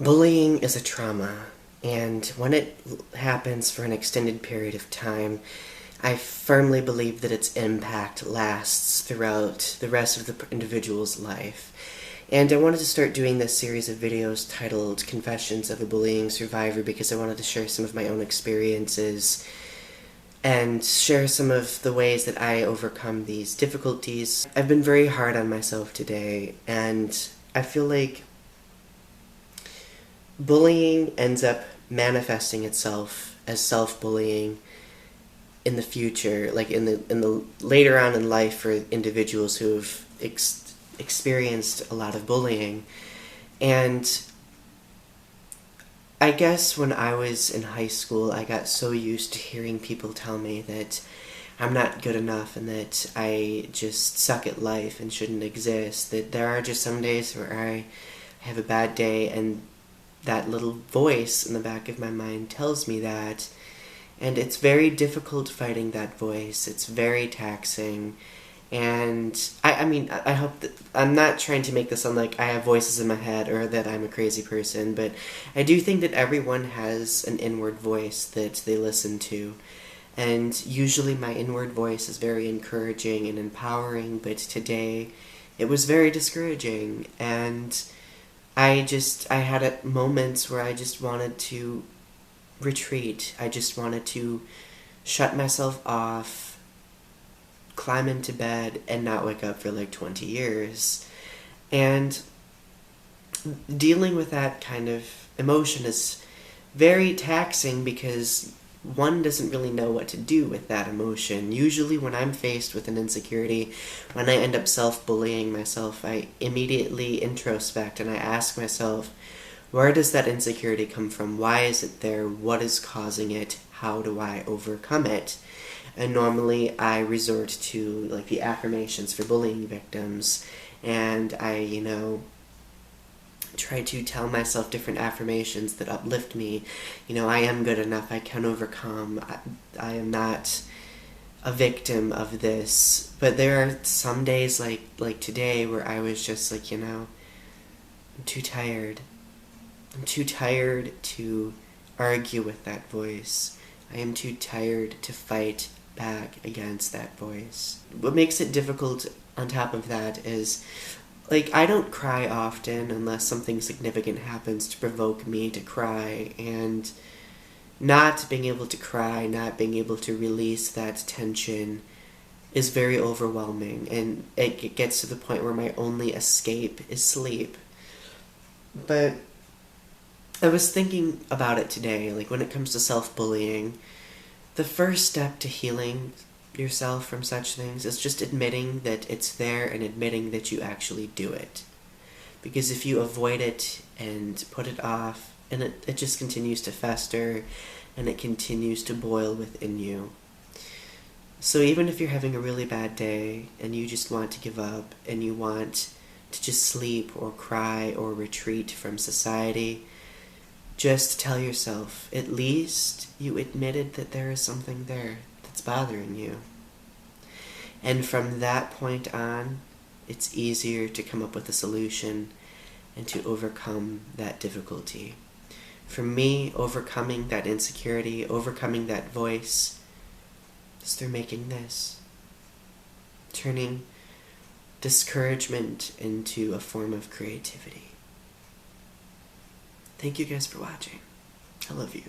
Bullying is a trauma, and when it happens for an extended period of time, I firmly believe that its impact lasts throughout the rest of the individual's life. And I wanted to start doing this series of videos titled Confessions of a Bullying Survivor because I wanted to share some of my own experiences and share some of the ways that I overcome these difficulties. I've been very hard on myself today, and I feel like bullying ends up manifesting itself as self-bullying in the future, like in the later on in life for individuals who have experienced a lot of bullying. And I guess when I was in high school, I got so used to hearing people tell me that I'm not good enough and that I just suck at life and shouldn't exist, that there are just some days where I have a bad day and that little voice in the back of my mind tells me that, and it's very difficult fighting that voice. It's very taxing, and I hope that I'm not trying to make this sound like I have voices in my head or that I'm a crazy person, but I do think that everyone has an inward voice that they listen to, and usually my inward voice is very encouraging and empowering, but today it was very discouraging, and I had moments where I just wanted to retreat. I just wanted to shut myself off, climb into bed, and not wake up for like 20 years. And dealing with that kind of emotion is very taxing because one doesn't really know what to do with that emotion. Usually when I'm faced with an insecurity, when I end up self-bullying myself, I immediately introspect and I ask myself, where does that insecurity come from? Why is it there? What is causing it? How do I overcome it? And normally I resort to like the affirmations for bullying victims, and I, try to tell myself different affirmations that uplift me. I am good enough, I can overcome, I am not a victim of this. But there are some days like today where I was just like, I'm too tired. I'm too tired to argue with that voice. I am too tired to fight back against that voice. What makes it difficult on top of that is, I don't cry often unless something significant happens to provoke me to cry, and not being able to cry, not being able to release that tension is very overwhelming, and it gets to the point where my only escape is sleep. But I was thinking about it today, when it comes to self-bullying, the first step to healing yourself from such things is just admitting that it's there and admitting that you actually do it. Because if you avoid it and put it off, and it just continues to fester and it continues to boil within you. So even if you're having a really bad day and you just want to give up and you want to just sleep or cry or retreat from society, just tell yourself, at least you admitted that there is something there that's bothering you. And from that point on, it's easier to come up with a solution and to overcome that difficulty. For me, overcoming that insecurity, overcoming that voice, is through making this. Turning discouragement into a form of creativity. Thank you guys for watching. I love you.